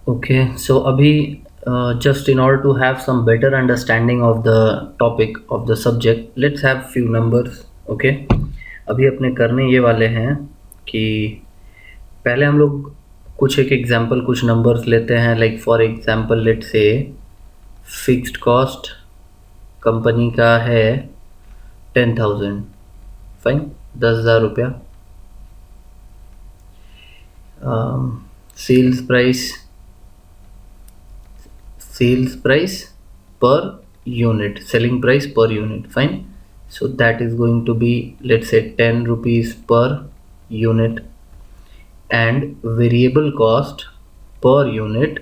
Okay, so abhi just in order to have some better understanding of the topic of the subject, let's have few numbers. Okay, अभी अपने करने ये वाले हैं कि पहले हम लोग कुछ एक एग्जांपल कुछ नंबर्स लेते हैं, like for example let say fixed cost company का है 10,000, फाइन, 10,000 रुपया। Sales price per unit, selling price per unit, fine. So that is going to be, let's say, 10 rupees per unit, and variable cost per unit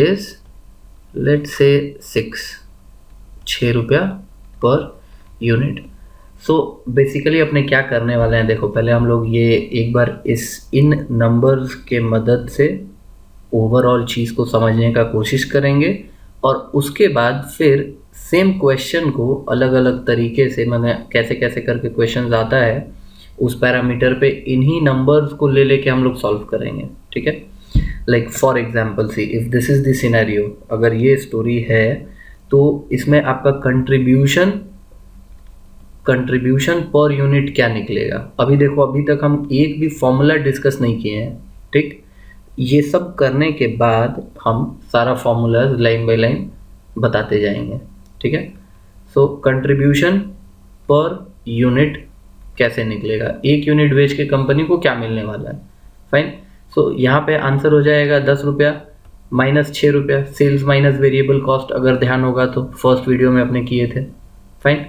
is, let's say, 6 रुपया per unit. So basically अपने क्या करने वाले हैं, देखो पहले हम लोग ये एक बार इन नंबर्स के मदद से ओवरऑल चीज़ को समझने का कोशिश करेंगे, और उसके बाद फिर सेम क्वेश्चन को अलग अलग तरीके से, मैंने कैसे कैसे करके क्वेश्चन आता है उस पैरामीटर पे इन्हीं नंबर्स को ले लेके हम लोग सॉल्व करेंगे, ठीक है। Like for example see, if this is the scenario, अगर ये स्टोरी है तो इसमें आपका कंट्रीब्यूशन पर यूनिट क्या निकलेगा। अभी देखो, अभी तक हम एक भी फॉर्मूला डिस्कस नहीं किए हैं, ठीक। ये सब करने के बाद हम सारा फॉर्मूला लाइन बाय लाइन बताते जाएंगे, ठीक है। सो कंट्रीब्यूशन पर यूनिट कैसे निकलेगा, एक यूनिट बेच के कंपनी को क्या मिलने वाला है, फाइन। सो यहाँ पे आंसर हो जाएगा 10 रुपया माइनस 6 रुपया, सेल्स माइनस वेरिएबल कॉस्ट, अगर ध्यान होगा तो फर्स्ट वीडियो में अपने किए थे, फाइन।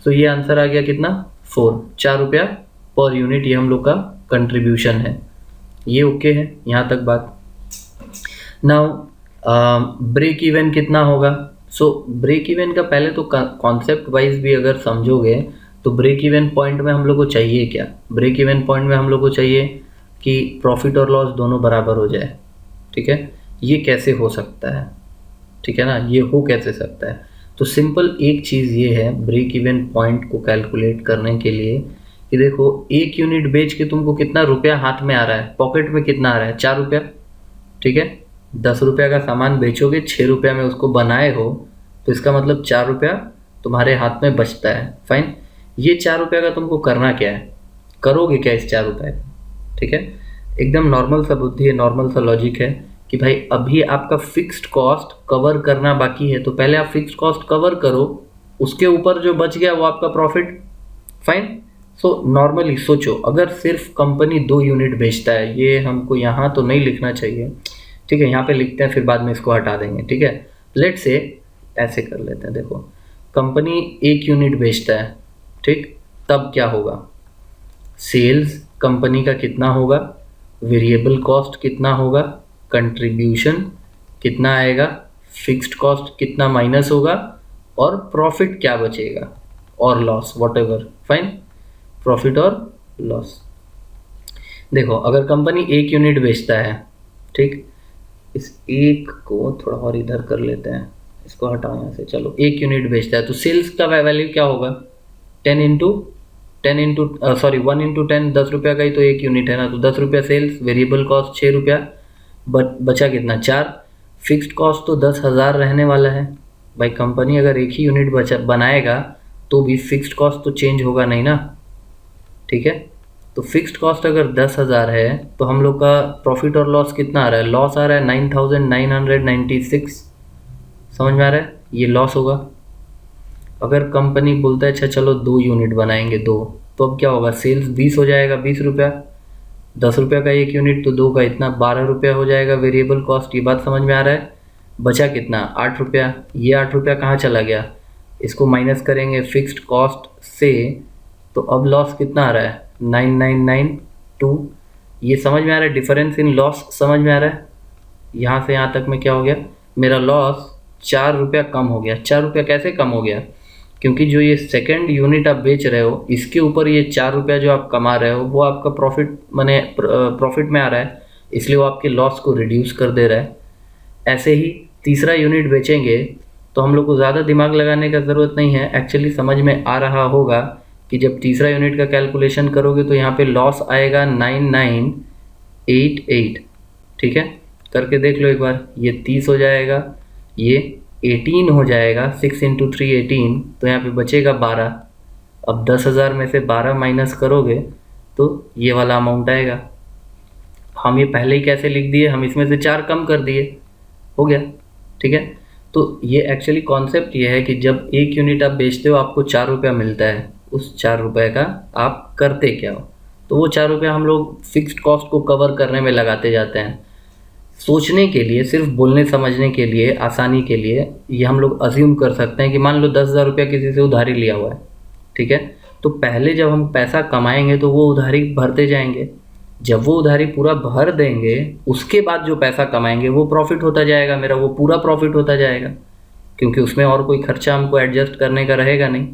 सो ये आंसर आ गया कितना, 4 रुपया पर यूनिट, ये हम लोग का कंट्रीब्यूशन है। ये ओके है यहाँ तक बात। नाउ ब्रेक इवन कितना होगा। सो ब्रेक इवन का पहले तो कॉन्सेप्ट वाइज भी अगर समझोगे तो ब्रेक इवन पॉइंट में हम लोग को चाहिए क्या, ब्रेक इवन पॉइंट में हम लोग को चाहिए कि प्रॉफिट और लॉस दोनों बराबर हो जाए, ठीक है। ये कैसे हो सकता है, ठीक है ना, ये हो कैसे सकता है। तो सिंपल एक चीज़ ये है ब्रेक इवन पॉइंट को कैलकुलेट करने के लिए कि देखो, एक यूनिट बेच के तुमको कितना रुपया हाथ में आ रहा है, पॉकेट में कितना आ रहा है, 4 रुपया, ठीक है। 10 रुपया का सामान बेचोगे, 6 रुपया में उसको बनाए हो, तो इसका मतलब 4 रुपया तुम्हारे हाथ में बचता है, फाइन। ये 4 रुपया का तुमको करना क्या है, करोगे क्या इस 4 रुपये का, ठीक है। एकदम नॉर्मल सा बुद्धि है, नॉर्मल सा लॉजिक है कि भाई अभी आपका फिक्स्ड कॉस्ट कवर करना बाकी है, तो पहले आप फिक्स्ड कॉस्ट कवर करो, उसके ऊपर जो बच गया वो आपका प्रॉफिट, फाइन। सो नॉर्मली सोचो, अगर सिर्फ कंपनी 2 यूनिट बेचता है, ये हमको यहाँ तो नहीं लिखना चाहिए, ठीक है, यहाँ पे लिखते हैं फिर बाद में इसको हटा देंगे, ठीक है। लेट से ऐसे कर लेते हैं, देखो कंपनी 1 यूनिट बेचता है, ठीक, तब क्या होगा, सेल्स कंपनी का कितना होगा, वेरिएबल कॉस्ट कितना होगा, कंट्रीब्यूशन कितना आएगा, फिक्स्ड कॉस्ट कितना माइनस होगा, और प्रॉफिट क्या बचेगा, और लॉस, व्हाटएवर, फाइन, प्रॉफिट और लॉस। देखो अगर कंपनी 1 यूनिट बेचता है, ठीक, इस एक को थोड़ा और इधर कर लेते हैं, इसको हटाओ यहाँ से, चलो 1 यूनिट बेचता है तो सेल्स का वैल्यू क्या होगा, 1 इंटू 10, 10 रुपया का ही तो 1 यूनिट है ना, तो 10 रुपया सेल्स, वेरिएबल कॉस्ट 6 रुपया, बचा कितना, 4। फिक्स्ड कॉस्ट तो 10,000 रहने वाला है भाई, कंपनी अगर एक ही यूनिट बनाएगा तो भी फिक्स्ड कॉस्ट तो चेंज होगा नहीं ना, ठीक है। तो फिक्स्ड कॉस्ट अगर 10,000 है तो हम लोग का प्रॉफिट और लॉस कितना आ रहा है, लॉस आ रहा है 9,996, समझ में आ रहा है, ये लॉस होगा। अगर कंपनी बोलता है अच्छा चलो 2 यूनिट बनाएंगे, 2, तो अब क्या होगा, सेल्स 20 हो जाएगा, 20 रुपया, 10 रुपया का 1 यूनिट तो 2 का इतना 12 रुपया हो जाएगा वेरिएबल कॉस्ट, ये बात समझ में आ रहा है। बचा कितना, 8 रुपया, ये 8 रुपया कहाँ चला गया, इसको माइनस करेंगे फिक्स्ड कॉस्ट से, तो अब लॉस कितना आ रहा है, 9,992, ये समझ में आ रहा है, डिफरेंस इन लॉस समझ में आ रहा है। यहाँ से यहाँ तक में क्या हो गया, मेरा लॉस 4 रुपया कम हो गया। 4 रुपया कैसे कम हो गया, क्योंकि जो ये सेकंड यूनिट आप बेच रहे हो, इसके ऊपर ये 4 रुपया जो आप कमा रहे हो वो आपका प्रॉफिट माने प्रॉफिट में आ रहा है, इसलिए वो आपके लॉस को रिड्यूस कर दे रहा है। ऐसे ही तीसरा यूनिट बेचेंगे तो हम लोग को ज़्यादा दिमाग लगाने का ज़रूरत नहीं है, एक्चुअली समझ में आ रहा होगा कि जब तीसरा यूनिट का कैलकुलेशन करोगे तो यहाँ पे लॉस आएगा 9,988, ठीक है। करके देख लो एक बार, ये 30 हो जाएगा, ये 18 हो जाएगा, 6 इंटू 3 18, तो यहाँ पे बचेगा 12। अब 10,000 में से 12 माइनस करोगे तो ये वाला अमाउंट आएगा। हम ये पहले ही कैसे लिख दिए, हम इसमें से 4 कम कर दिए, हो गया। ठीक है, तो ये एक्चुअली कॉन्सेप्ट ये है कि जब एक यूनिट आप बेचते हो आपको 4 रुपया मिलता है, उस 4 रुपये का आप करते क्या हो, तो वो 4 रुपया हम लोग फिक्स्ड कॉस्ट को कवर करने में लगाते जाते हैं। सोचने के लिए, सिर्फ बोलने समझने के लिए, आसानी के लिए ये हम लोग अज्यूम कर सकते हैं कि मान लो 10,000 रुपया किसी से उधारी लिया हुआ है, ठीक है, तो पहले जब हम पैसा कमाएंगे तो वो उधारी भरते जाएंगे, जब वो उधारी पूरा भर देंगे उसके बाद जो पैसा कमाएंगे वो प्रॉफिट होता जाएगा, मेरा वो पूरा प्रॉफिट होता जाएगा, क्योंकि उसमें और कोई खर्चा हमको एडजस्ट करने का रहेगा नहीं।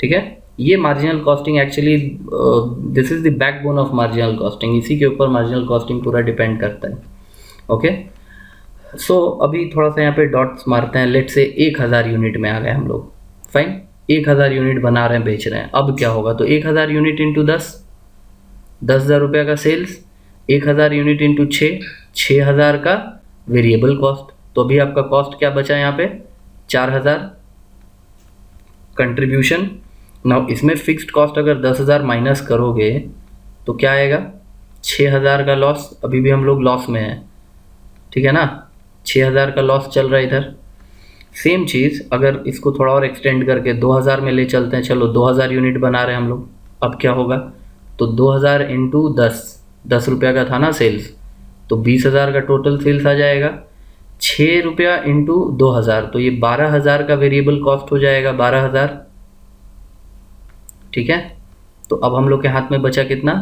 ठीक है, ये marginal costing actually, this is the backbone of marginal costing, इसी के ऊपर मार्जिनल कॉस्टिंग पूरा डिपेंड करता है। ओके, सो अभी थोड़ा सा यहाँ पे डॉट्स मारते हैं। लेट से 1000 यूनिट में आ गए हम लोग, फाइन, 1000 यूनिट बना रहे हैं, बेच रहे हैं। अब क्या होगा, तो 1000 यूनिट इंटू 10,000 रुपये का सेल्स, 1000 यूनिट इंटू 6,000 का वेरिएबल कॉस्ट, तो अभी आपका कॉस्ट क्या बचा यहाँ पे, 4000 कंट्रीब्यूशन। नाउ इसमें फिक्स्ड कॉस्ट अगर 10,000 माइनस करोगे तो क्या आएगा, 6,000 का लॉस, अभी भी हम लोग लॉस में हैं, ठीक है ना, 6,000 का लॉस चल रहा है इधर। सेम चीज़ अगर इसको थोड़ा और एक्सटेंड करके 2,000 में ले चलते हैं, चलो 2,000 यूनिट बना रहे हैं हम लोग, अब क्या होगा, तो 2,000 इंटू 10 रुपया का था ना सेल्स, तो 20,000 का टोटल सेल्स आ जाएगा। 6 रुपया इंटू 2,000, तो ये 12,000 का वेरिएबल कॉस्ट हो जाएगा, 12,000। ठीक है, तो अब हम लोग के हाथ में बचा कितना,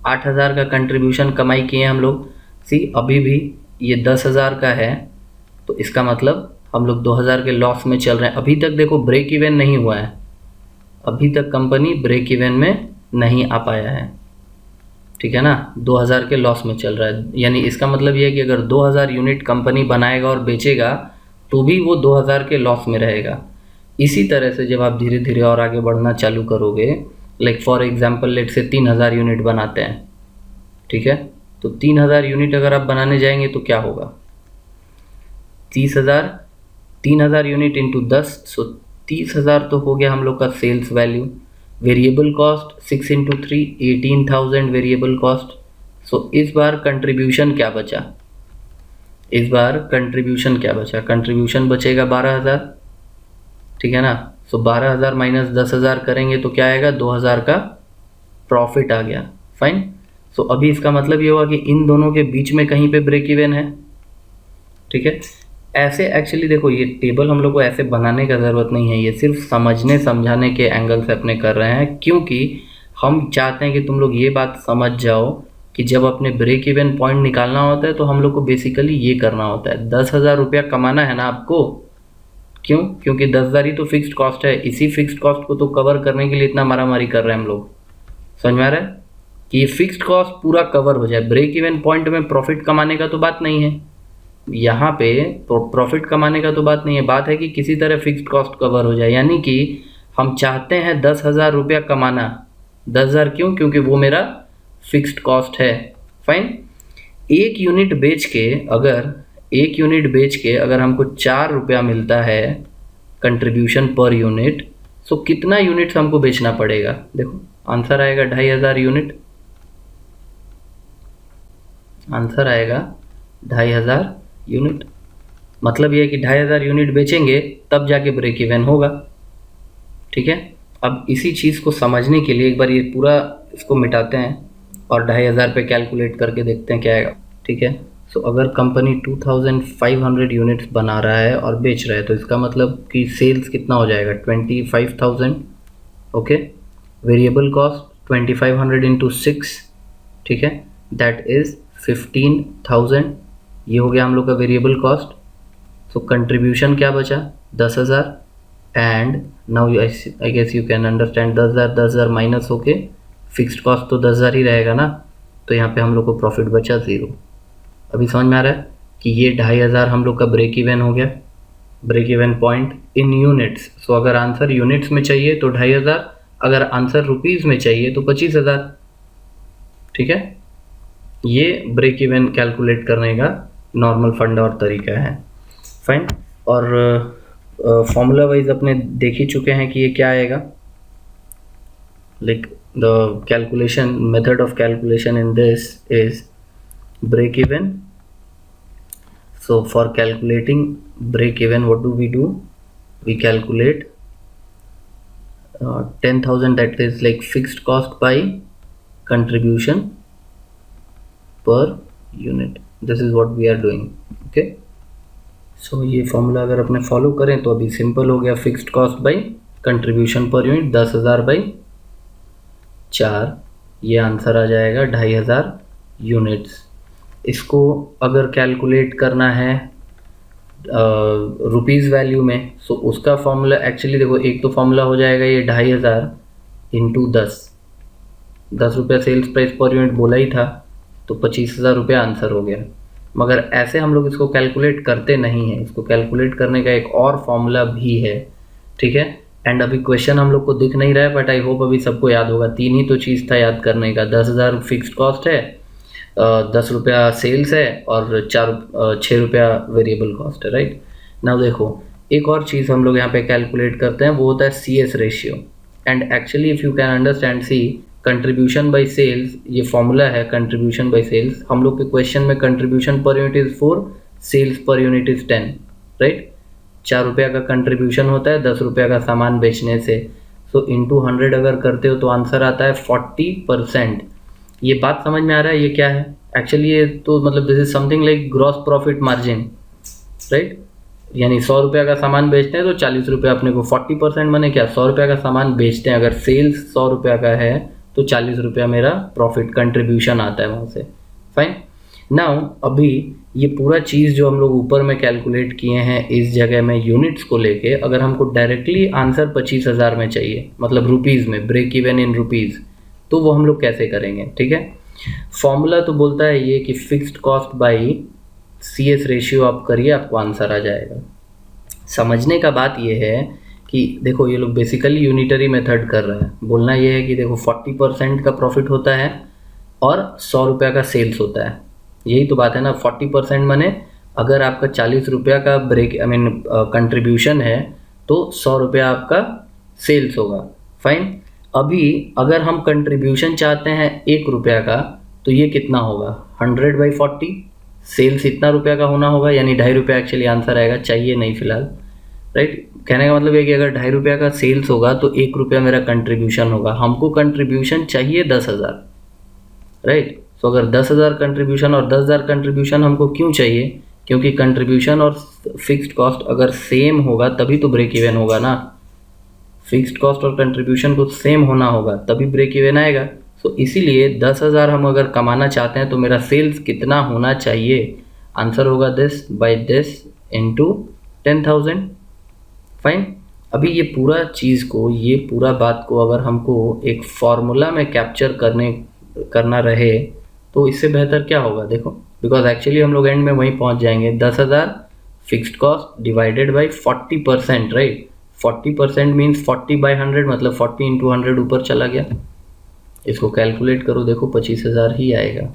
8,000 का कंट्रीब्यूशन कमाई किए हम लोग। सी अभी भी ये 10,000 का है, तो इसका मतलब हम लोग 2,000 के लॉस में चल रहे हैं। अभी तक देखो ब्रेक इवन नहीं हुआ है, अभी तक कंपनी ब्रेक इवन में नहीं आ पाया है, ठीक है ना, 2,000 के लॉस में चल रहा है। यानी इसका मतलब ये है कि अगर 2,000 यूनिट कंपनी बनाएगा और बेचेगा तो भी वो 2,000 के लॉस में रहेगा। इसी तरह से जब आप धीरे धीरे और आगे बढ़ना चालू करोगे, लाइक फॉर एग्जांपल लेट से 3,000 यूनिट बनाते हैं, ठीक है, तो 3,000 यूनिट अगर आप बनाने जाएंगे तो क्या होगा, 3,000 यूनिट इंटू 10, सो 30,000 तो हो गया हम लोग का sales value. Variable cost 6 into 3 18,000 variable cost. So इस बार कंट्रीब्यूशन क्या बचा, इस बार कंट्रीब्यूशन क्या बचा, कंट्रीब्यूशन बचेगा 12,000, ठीक है ना। सो 12,000 माइनस 10,000 करेंगे तो क्या आएगा, 2,000 का प्रॉफिट आ गया, फाइन। सो अभी इसका मतलब ये हुआ कि इन दोनों के बीच में कहीं पे ब्रेक इवन है, ठीक है। ऐसे एक्चुअली देखो ये टेबल हम लोग को ऐसे बनाने का ज़रूरत नहीं है, ये सिर्फ समझने समझाने के एंगल से अपने कर रहे हैं, क्योंकि हम चाहते हैं कि तुम लोग ये बात समझ जाओ कि जब अपने ब्रेक इवन पॉइंट निकालना होता है तो हम लोग को बेसिकली ये करना होता है। 10,000 रुपया कमाना है ना आपको, क्यों, क्योंकि 10,000 ही तो फिक्स्ड कॉस्ट है, इसी फिक्स्ड कॉस्ट को तो कवर करने के लिए इतना मारामारी कर रहे हैं हम लोग। समझ में आ रहा है कि ये फिक्स्ड कॉस्ट पूरा कवर हो जाए, ब्रेक इवन पॉइंट में प्रॉफिट कमाने का तो बात नहीं है, यहाँ पे प्रॉफिट कमाने का तो बात नहीं है, बात है कि किसी तरह फिक्स्ड कॉस्ट कवर हो जाए। यानी कि हम चाहते हैं 10,000 रुपया कमाना, 10,000 क्यों, क्योंकि वो मेरा फिक्स्ड कॉस्ट है, फाइन। एक यूनिट बेच के अगर हमको 4 रुपया मिलता है कंट्रीब्यूशन पर यूनिट, सो कितना यूनिट्स हमको बेचना पड़ेगा, देखो आंसर आएगा 2,500 यूनिट, आंसर आएगा 2,500 यूनिट। मतलब ये है कि 2,500 यूनिट बेचेंगे तब जाके ब्रेक इवन होगा, ठीक है। अब इसी चीज़ को समझने के लिए एक बार ये पूरा इसको मिटाते हैं और 2,500 पे कैलकुलेट करके देखते हैं क्या आएगा, ठीक है। सो अगर कंपनी 2,500 यूनिट्स बना रहा है और बेच रहा है तो इसका मतलब कि सेल्स कितना हो जाएगा, 25,000, ओके। वेरिएबल कॉस्ट 2,500 इंटू 6, ठीक है, दैट इज़ 15,000, ये हो गया हम लोग का वेरिएबल कॉस्ट। सो कंट्रीब्यूशन क्या बचा, 10,000, and now I guess you can understand 10,000 minus होके फिक्स्ड कॉस्ट तो 10,000 ही रहेगा ना, तो यहाँ पे हम लोग को प्रॉफिट बचा 0। अभी समझ में आ रहा है कि ये 2,500 हम लोग का ब्रेक इवन हो गया, break even point in units. So अगर आंसर यूनिट्स में चाहिए तो 2,500, अगर आंसर रुपीज़ में चाहिए तो 25,000, ठीक है। ये ब्रेक इवन कैलकुलेट करने का नॉर्मल फंड और तरीका है, फाइन। और फॉर्मूला वाइज अपने देख ही चुके हैं कि ये क्या आएगा, like the calculation method of calculation in this is break even. So for calculating break even, what do? We calculate 10,000, that is like fixed cost by contribution per unit. This is what we are doing. Okay, so ये formula अगर अपने follow करें तो अभी simple हो गया, fixed cost by contribution per unit 10,000 by 4, ये answer आ जाएगा 2,500 यूनिट्स। इसको अगर कैलकुलेट करना है रुपीज़ वैल्यू में, सो उसका फॉर्मूला एक्चुअली देखो, एक तो फॉर्मूला हो जाएगा ये 2,500 इंटू 10 रुपया सेल्स प्राइस पर यूनिट बोला ही था, तो 25,000 रुपया आंसर हो गया। मगर ऐसे हम लोग इसको कैलकुलेट करते नहीं हैं, इसको कैलकुलेट करने का एक और फॉर्मूला भी है, ठीक है। एंड अभी क्वेश्चन हम लोग को दिख नहीं रहा है, बट आई होप अभी सबको याद होगा। 3 ही तो चीज़ था याद करने का, 10,000 फिक्स्ड कॉस्ट है, 10 रुपया सेल्स है और 6 रुपया वेरिएबल कॉस्ट है, राइट। नाउ देखो एक और चीज़ हम लोग यहाँ पे कैलकुलेट करते हैं, वो होता है CS ratio. And actually if you can understand, see contribution by sales, ये फॉर्मूला है कंट्रीब्यूशन बाय सेल्स। हम लोग के क्वेश्चन में contribution per unit is 4, sales per unit is 10, right. 4 रुपया का कंट्रीब्यूशन होता है 10 रुपया का सामान बेचने से, सो इंटू 100 अगर करते हो तो आंसर आता है 40%। ये बात समझ में आ रहा है ये क्या है? एक्चुअली ये तो मतलब this is something like gross profit margin, right. यानी 100 रुपया का सामान बेचते हैं तो 40 रुपया अपने को 40% माने क्या, 100 रुपया का सामान बेचते हैं, अगर सेल्स 100 रुपया का है तो 40 रुपया मेरा प्रॉफिट कंट्रीब्यूशन आता है वहाँ से, फाइन। नाउ अभी ये पूरा चीज़ जो हम लोग ऊपर में कैलकुलेट किए हैं इस जगह में यूनिट्स को लेके, अगर हमको डायरेक्टली आंसर 25,000 में चाहिए, मतलब रुपीज़ में, ब्रेक इवन इन रुपीज़, तो वो हम लोग कैसे करेंगे, ठीक है। फॉर्मूला तो बोलता है ये कि fixed cost by CS ratio आप करिए, आपको आंसर आ जाएगा। समझने का बात ये है कि देखो ये लोग बेसिकली यूनिटरी मेथड कर रहे हैं। बोलना ये है कि देखो 40% का प्रॉफिट होता है और 100 रुपया का सेल्स होता है, यही तो बात है ना। 40% माने अगर आपका 40 रुपया का ब्रेक कंट्रीब्यूशन है तो 100 रुपया आपका सेल्स होगा, फाइन। अभी अगर हम कंट्रीब्यूशन चाहते हैं 1 रुपया का, तो ये कितना होगा, 100/40, सेल्स इतना रुपया का होना होगा, यानी 2.5 रुपया एक्चुअली आंसर आएगा, चाहिए नहीं फिलहाल, राइट। कहने का मतलब है कि अगर 2.5 रुपया का सेल्स होगा तो 1 रुपया मेरा कंट्रीब्यूशन होगा। हमको कंट्रीब्यूशन चाहिए 10,000, राइट। सो अगर 10,000 कंट्रीब्यूशन और 10,000 कंट्रीब्यूशन हमको क्यों चाहिए, क्योंकि कंट्रीब्यूशन और फिक्स्ड कॉस्ट अगर सेम होगा तभी तो ब्रेक इवन होगा ना। फिक्स्ड कॉस्ट और कंट्रीब्यूशन को सेम होना होगा तभी ब्रेक इवन आएगा। सो इसीलिए 10,000 हम अगर कमाना चाहते हैं तो मेरा सेल्स कितना होना चाहिए, आंसर होगा this by this into 10,000, fine. अभी ये पूरा चीज़ को, ये पूरा बात को अगर हमको एक फॉर्मूला में कैप्चर करना रहे तो इससे बेहतर क्या होगा, देखो, बिकॉज एक्चुअली हम लोग एंड में वहीं पहुंच जाएंगे। 10,000 fixed cost divided by 40%, right. 40% means 40/100, मतलब 40 इंटू 100 ऊपर चला गया। इसको कैलकुलेट करो, देखो 25,000 ही आएगा,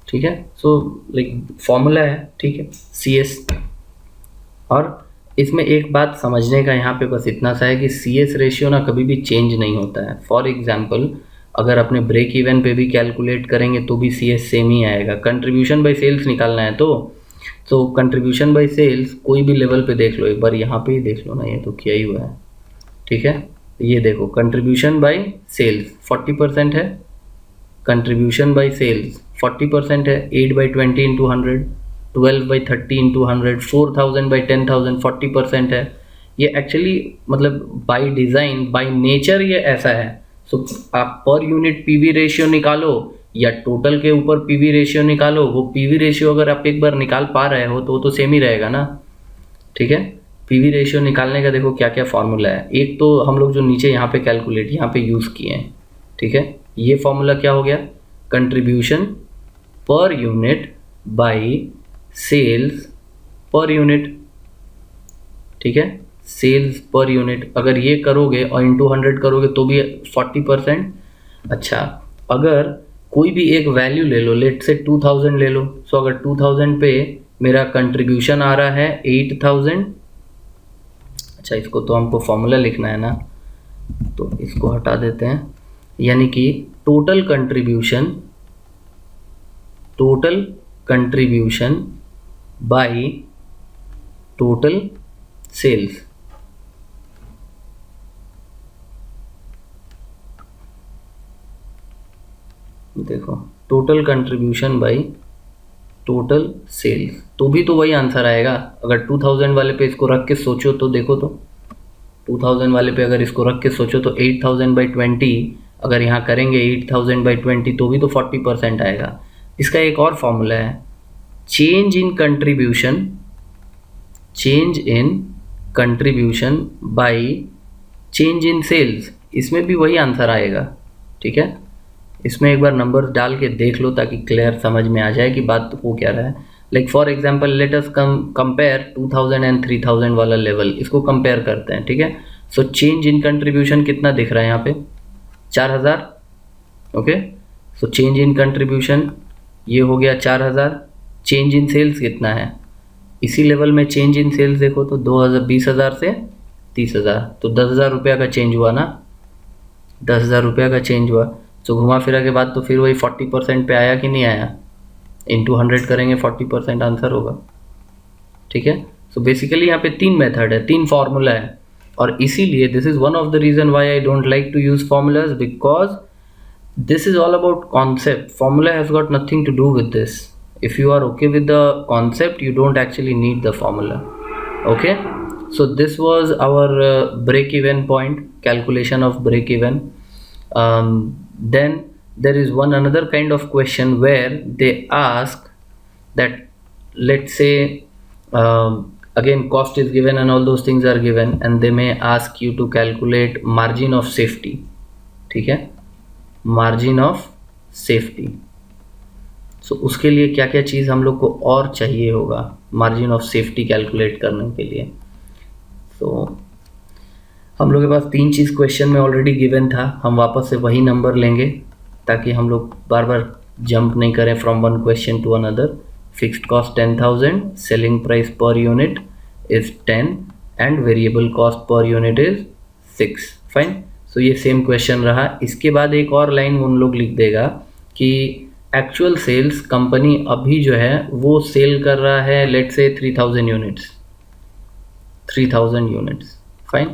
ठीक है। सो लाइक फॉर्मूला है, ठीक है, CS। और इसमें एक बात समझने का यहाँ पे बस इतना सा है कि CS रेशियो ना कभी भी चेंज नहीं होता है। फॉर एग्जाम्पल अगर अपने ब्रेक इवन पे भी कैलकुलेट करेंगे तो भी CS सेम ही आएगा। कंट्रीब्यूशन बाई सेल्स निकालना है तो कंट्रीब्यूशन बाई सेल्स कोई भी लेवल पे देख लो, एक बार यहाँ पे ही देख लो ना, ये तो किया ही हुआ है, ठीक है। ये देखो कंट्रीब्यूशन बाई सेल्स 40% है, कंट्रीब्यूशन बाई सेल्स 40% है, 8/20 इंटू 100, 12/30 इंटू 100, 4,000/10,000 40% है। ये एक्चुअली मतलब बाई डिज़ाइन, बाई नेचर ये ऐसा है। सो आप पर यूनिट PV रेशियो निकालो या टोटल के ऊपर PV रेशियो निकालो, वो PV रेशियो अगर आप एक बार निकाल पा रहे हो तो वो तो सेम ही रहेगा ना, ठीक है। PV रेशियो निकालने का देखो क्या क्या फॉर्मूला है। एक तो हम लोग जो नीचे यहाँ पे कैलकुलेट यहाँ पे यूज़ किए हैं, ठीक है। ये फॉर्मूला क्या हो गया, contribution per unit by sales per unit, ठीक है। सेल्स पर यूनिट अगर ये करोगे और इंटू 100 करोगे तो भी 40%। अच्छा, अगर कोई भी एक वैल्यू ले लो, लेट से 2000 ले लो। सो अगर 2000 पे मेरा कंट्रीब्यूशन आ रहा है 8000, अच्छा इसको तो हमको फॉर्मूला लिखना है ना, तो इसको हटा देते हैं, यानी कि total contribution by total sales. देखो total contribution by total sales, तो भी तो वही आंसर आएगा। अगर 2000 वाले पे इसको रख के सोचो तो देखो, तो 2000 वाले पे अगर इसको रख के सोचो तो 8000/20 अगर यहाँ करेंगे 8000/20 तो भी तो 40% आएगा। इसका एक और फॉर्मूला है, change in contribution by change in sales, इसमें भी वही आंसर आएगा। ठीक है, इसमें एक बार नंबर्स डाल के देख लो ताकि क्लियर समझ में आ जाए कि बात हो क्या रहा है। Like for example let us compare 2000 and 3000 वाला लेवल, इसको कंपेयर करते हैं। ठीक है, सो चेंज इन कंट्रीब्यूशन कितना दिख रहा है यहाँ पे, 4000। Okay, so change in contribution ये हो गया 4000। चेंज इन सेल्स कितना है, इसी लेवल में चेंज इन सेल्स देखो तो 20,000 से 30,000, तो 10,000 रुपया का चेंज हुआ ना, 10,000 रुपया का चेंज हुआ। तो घुमा फिरा के बाद तो फिर वही 40% पे आया कि नहीं आया, इंटू 100 करेंगे 40% आंसर होगा। ठीक है, सो बेसिकली यहाँ पे 3 मेथड है, 3 फार्मूला है, और इसीलिए this is one of the reason why I don't like to use formulas, because this is all about concept. Formula has got nothing to do with this. If you are okay with the concept, you don't actually need the formula. Okay, so this was our break even point, calculation of break even. Then there is one another kind of question where they ask that, let's say again cost is given and all those things are given, and they may ask you to calculate margin of safety. ठीक है, margin of safety. सो उसके लिए क्या क्या चीज़ हम लोग को और चाहिए होगा मार्जिन ऑफ सेफ्टी कैलकुलेट करने के लिए। सो हम लोग के पास 3 चीज़ क्वेश्चन में ऑलरेडी गिवन था, हम वापस से वही नंबर लेंगे ताकि हम लोग बार बार जंप नहीं करें from one question to another. Fixed cost 10,000, selling price per unit is 10 and variable cost per unit is 6। Fine, तो ये सेम क्वेश्चन रहा। इसके बाद एक और लाइन उन लोग लिख देगा कि एक्चुअल सेल्स कंपनी अभी जो है वो सेल कर रहा है लेट से 3000 यूनिट्स, 3000 यूनिट्स। फाइन,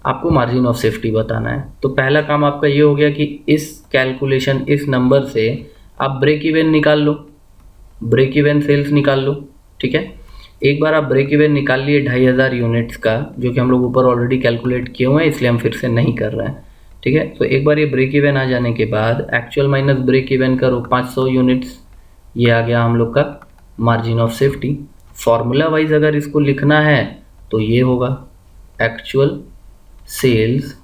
आपको मार्जिन ऑफ सेफ्टी बताना है। तो पहला काम आपका ये हो गया कि इस कैलकुलेशन, इस नंबर से आप ब्रेक इवन निकाल लो, ब्रेक इवन सेल्स निकाल लो। ठीक है, एक बार आप ब्रेक इवन निकाल लिए 2500 यूनिट्स का, जो कि हम लोग ऊपर ऑलरेडी कैलकुलेट किए हुए हैं, इसलिए हम फिर से नहीं कर रहे हैं। ठीक है, तो एक बार ये ब्रेक इवन आ जाने के बाद एक्चुअल माइनस ब्रेक इवन करो 500 यूनिट्स, ये आ गया हम लोग का margin of safety. Formula wise अगर इसको लिखना है तो ये होगा actual sales,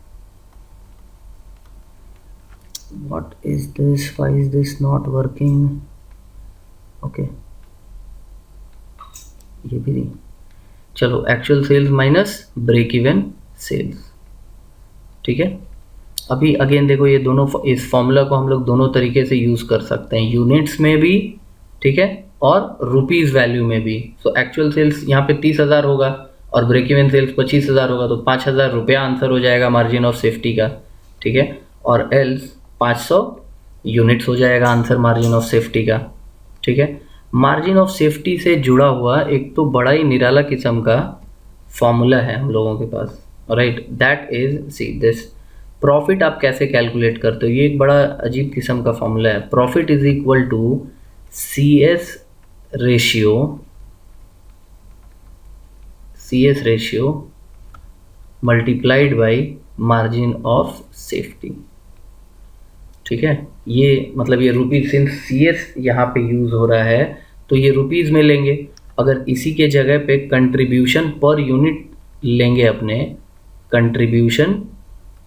what is this, why is this not working, okay ये भी नहीं, चलो actual sales minus break even sales. ठीक है, अभी अगेन देखो ये दोनों, इस फॉर्मूला को हम लोग दोनों तरीके से यूज़ कर सकते हैं, यूनिट्स में भी, ठीक है, और रुपीज़ वैल्यू में भी। सो एक्चुअल सेल्स यहाँ पे 30,000 होगा और ब्रेक इवन सेल्स 25,000 होगा, तो 5,000 रुपया आंसर हो जाएगा मार्जिन ऑफ सेफ्टी का। ठीक है, और एल्स 500 यूनिट्स हो जाएगा आंसर मार्जिन ऑफ सेफ्टी का। ठीक है, मार्जिन ऑफ सेफ्टी से जुड़ा हुआ एक तो बड़ा ही निराला किस्म का फॉर्मूला है हम लोगों के पास, right, that is see this. Profit आप कैसे कैलकुलेट करते हो, ये एक बड़ा अजीब किस्म का फॉर्मूला है। Profit is equal to CS ratio multiplied by margin of safety. ठीक है, ये मतलब ये रुपीज, सिंस CS यहाँ पे यूज हो रहा है तो ये रुपीज में लेंगे। अगर इसी के जगह पे कंट्रीब्यूशन पर यूनिट लेंगे अपने, कंट्रीब्यूशन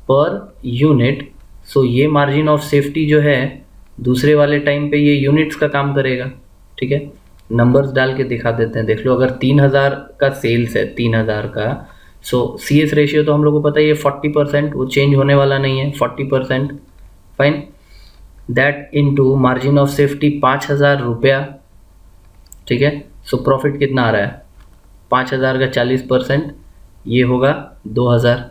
पर यूनिट, सो ये मार्जिन ऑफ सेफ्टी जो है दूसरे वाले टाइम पे ये यूनिट्स का काम करेगा। ठीक है, नंबर्स डाल के दिखा देते हैं, देख लो। अगर 3000 का सेल्स है, 3000 का, सो CS रेशियो तो हम लोग को पता है ये 40%, वो चेंज होने वाला नहीं है, 40%। Fine, that into margin of safety 5,000 रुपया, ठीक है। सो प्रॉफिट कितना आ रहा है, 5,000 का 40%, ये होगा 2,000,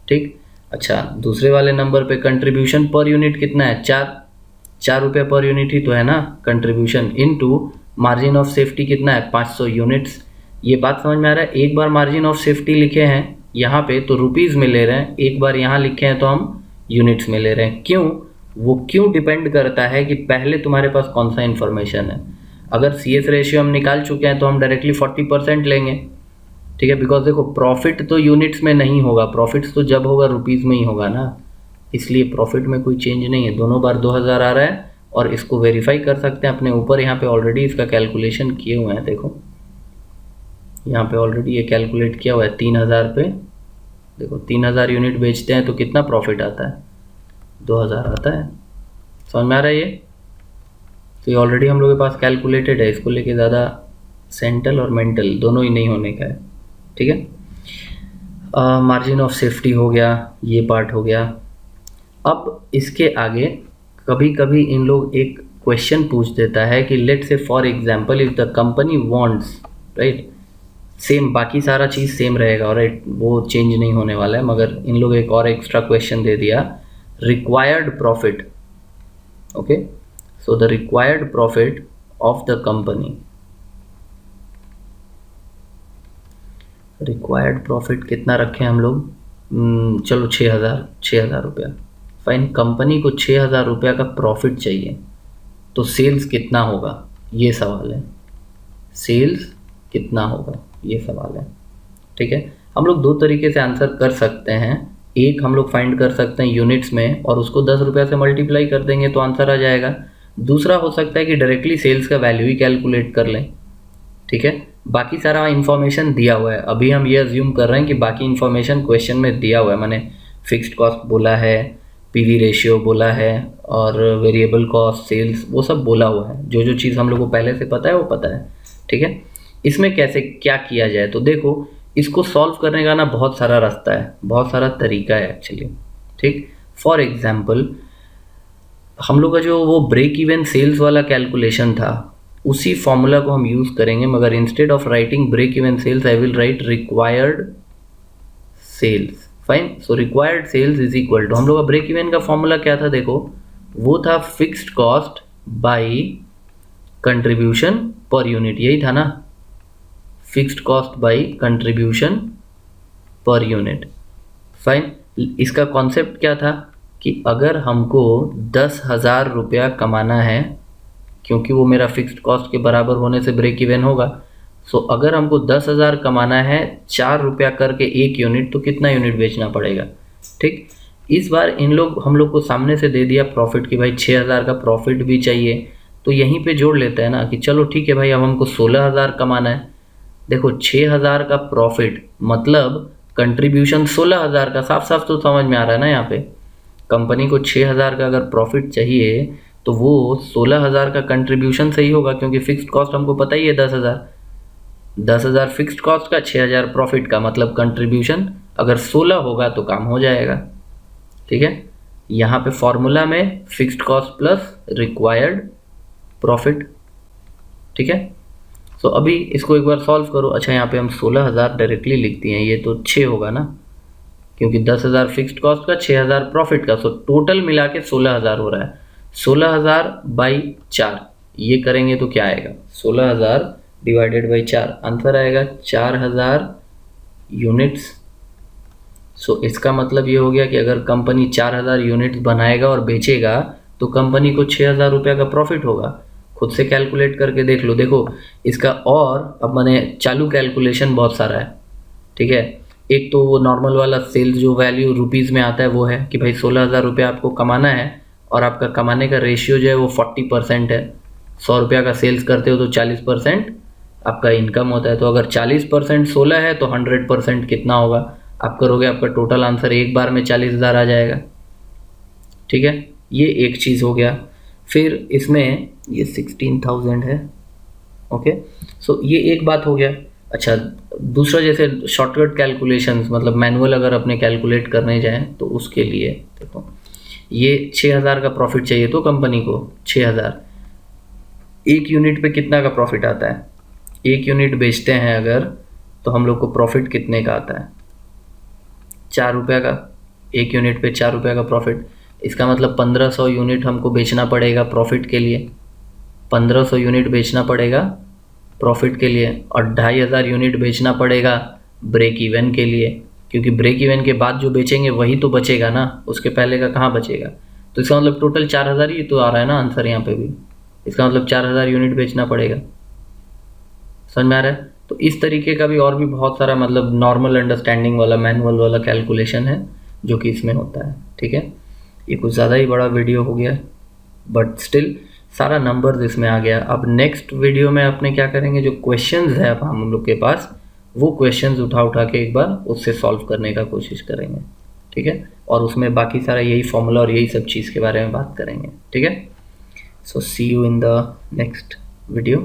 ठीक। अच्छा, दूसरे वाले नंबर पे कंट्रीब्यूशन पर यूनिट कितना है, 4 रुपया पर यूनिट ही तो है ना contribution, into margin of safety कितना है, 500 यूनिट्स। ये बात समझ में आ रहा है। एक बार मार्जिन ऑफ सेफ्टी लिखे हैं यहाँ पे तो रुपीज़ में ले रहे हैं, एक बार यहाँ लिखे हैं तो हम यूनिट्स में ले रहे हैं। क्यों, वो क्यों डिपेंड करता है कि पहले तुम्हारे पास कौन सा इन्फॉर्मेशन है। अगर CS रेशियो हम निकाल चुके हैं तो हम डायरेक्टली 40% लेंगे, ठीक है। बिकॉज देखो प्रॉफिट तो यूनिट्स में नहीं होगा, प्रॉफिट तो जब होगा रुपीज़ में ही होगा ना, इसलिए प्रॉफिट में कोई चेंज नहीं है। दोनों बार 2,000 आ रहा है और इसको वेरीफाई कर सकते हैं अपने ऊपर, यहाँ पे ऑलरेडी इसका कैलकुलेशन किए हुए हैं। देखो यहाँ पे ऑलरेडी ये कैलकुलेट किया हुआ है 3,000 पे। देखो 3,000 यूनिट बेचते हैं तो कितना प्रॉफिट आता है, 2,000 आता है। समझ में आ रहा है ये, तो ये ऑलरेडी हम लोग के पास कैलकुलेटेड है, इसको लेके ज़्यादा सेंट्रल और मेंटल दोनों ही नहीं होने का है, ठीक है। मार्जिन ऑफ सेफ्टी हो गया, ये पार्ट हो गया। अब इसके आगे कभी कभी इन लोग एक क्वेश्चन पूछ देता है कि लेट से for example if the company wants, right, same बाकी सारा चीज़ सेम रहेगा, राइट, वो चेंज नहीं होने वाला है, मगर इन लोग एक और एक्स्ट्रा क्वेश्चन दे दिया, required profit, okay. So the required profit of the company, required profit कितना रखें हम लोग, चलो 6,000 रुपया, फाइन। कंपनी को 6,000 रुपया का प्रॉफिट चाहिए, तो सेल्स कितना होगा ये सवाल है, सेल्स कितना होगा ये सवाल है, ठीक है। हम लोग दो तरीके से आंसर कर सकते हैं। एक हम लोग फाइंड कर सकते हैं यूनिट्स में और उसको 10 रुपया से मल्टीप्लाई कर देंगे तो आंसर आ जाएगा। दूसरा हो सकता है कि डायरेक्टली सेल्स का वैल्यू ही कैलकुलेट कर लें, ठीक है। बाकी सारा इन्फॉर्मेशन दिया हुआ है, अभी हम ये अज्यूम कर रहे हैं कि बाकी इन्फॉर्मेशन क्वेश्चन में दिया हुआ है, मैंने फिक्स्ड कॉस्ट बोला है, PV रेशियो बोला है और वेरिएबल कॉस्ट, सेल्स, वो सब बोला हुआ है। जो जो चीज़ हम लोग को पहले से पता है वो पता है, ठीक है। इसमें कैसे क्या किया जाए, तो देखो इसको सॉल्व करने का ना बहुत सारा रास्ता है, बहुत सारा तरीका है एक्चुअली, ठीक। फॉर एग्जाम्पल हम लोग का जो वो ब्रेक इवन सेल्स वाला कैलकुलेशन था उसी फॉर्मूला को हम यूज़ करेंगे, मगर instead of writing break even sales I will write required sales, fine. So required sales is equal to, हम लोग का ब्रेक इवन का फॉर्मूला क्या था, देखो वो था fixed cost by contribution per unit, यही था ना, fixed cost by contribution per unit, fine. इसका कॉन्सेप्ट क्या था कि अगर हमको 10,000 रुपया कमाना है, क्योंकि वो मेरा फिक्स्ड कॉस्ट के बराबर होने से ब्रेक इवन होगा, सो अगर हमको 10,000 कमाना है 4 रुपया करके एक यूनिट, तो कितना यूनिट बेचना पड़ेगा, ठीक। इस बार हम लोग को सामने से दे दिया प्रॉफिट कि भाई 6,000 का प्रॉफिट भी चाहिए, तो यहीं पे जोड़ लेते हैं ना कि चलो ठीक है भाई अब हमको 16,000 कमाना है। देखो 6,000 का प्रॉफिट मतलब कंट्रीब्यूशन 16,000 का, साफ साफ तो समझ में आ रहा है ना। यहाँ पे कंपनी को 6,000 का अगर प्रॉफिट चाहिए तो वो 16,000 का कंट्रीब्यूशन सही होगा, क्योंकि फिक्स्ड कॉस्ट हमको पता ही है 10,000 फिक्स्ड कॉस्ट का, 6,000 प्रॉफिट का, मतलब कंट्रीब्यूशन अगर 16 होगा तो काम हो जाएगा, ठीक है। यहाँ पे फॉर्मूला में fixed cost plus required profit, ठीक है। सो अभी इसको एक बार सॉल्व करो। अच्छा यहाँ पे हम 16,000 डायरेक्टली लिख दिए हैं, ये तो 6 होगा ना, क्योंकि 10,000 फिक्स्ड कॉस्ट का, 6,000 प्रॉफिट का, सो टोटल मिला के 16,000 हो रहा है। 16,000 बाई 4 ये करेंगे तो क्या आएगा, 16,000 डिवाइडेड बाई 4, आंसर आएगा 4,000 यूनिट्स। सो इसका मतलब ये हो गया कि अगर कंपनी 4,000 यूनिट्स बनाएगा और बेचेगा तो कंपनी को 6,000 रुपया का प्रॉफिट होगा। खुद से कैलकुलेट करके देख लो। देखो इसका और अब मैंने चालू कैलकुलेशन बहुत सारा है, ठीक है। एक तो वो नॉर्मल वाला सेल्स जो वैल्यू रुपीज़ में आता है वो है कि भाई 16,000 रुपया आपको कमाना है और आपका कमाने का रेशियो जो है वो 40% है। 100 रुपया का सेल्स करते हो तो 40% आपका इनकम होता है, तो अगर 40% 16 है तो 100% कितना होगा आप करोगे, आपका टोटल आंसर एक बार में 40,000 आ जाएगा, ठीक है। ये एक चीज़ हो गया। फिर इसमें ये 16,000 है, ओके। सो ये एक बात हो गया। अच्छा दूसरा जैसे शॉर्टकट कैलकुलेशंस, मतलब मैनुअल अगर अपने कैलकुलेट करने जाएं तो उसके लिए देखो ये 6000 का प्रॉफिट चाहिए तो कंपनी को 6000, एक यूनिट पे कितना का प्रॉफिट आता है, एक यूनिट बेचते हैं अगर तो हम लोग को प्रॉफिट कितने का आता है, 4 रुपये का, एक यूनिट पे 4 रुपये का प्रॉफिट। इसका मतलब 1500 यूनिट हमको बेचना पड़ेगा प्रॉफिट के लिए, 1500 यूनिट बेचना पड़ेगा प्रॉफिट के लिए, और 2500 यूनिट बेचना पड़ेगा ब्रेक इवन के लिए, क्योंकि ब्रेक इवन के बाद जो बेचेंगे वही तो बचेगा ना, उसके पहले का कहाँ बचेगा। तो इसका मतलब टोटल 4000 ही तो आ रहा है ना आंसर यहाँ पे भी, इसका मतलब 4000 यूनिट बेचना पड़ेगा। समझ में आ रहा है। तो इस तरीके का भी और भी बहुत सारा मतलब नॉर्मल अंडरस्टैंडिंग वाला मैनुअल वाला कैलकुलेशन है जो कि इसमें होता है। ठीक है, ये कुछ ज़्यादा ही बड़ा वीडियो हो गया, बट स्टिल सारा नंबर्स इसमें आ गया। अब नेक्स्ट वीडियो में अपने क्या करेंगे, जो क्वेश्चंस है अब हम लोग के पास, वो क्वेश्चंस उठा के एक बार उससे सॉल्व करने का कोशिश करेंगे। ठीक है, और उसमें बाकी सारा यही फॉर्मूला और यही सब चीज़ के बारे में बात करेंगे। ठीक है, so see you in the next video.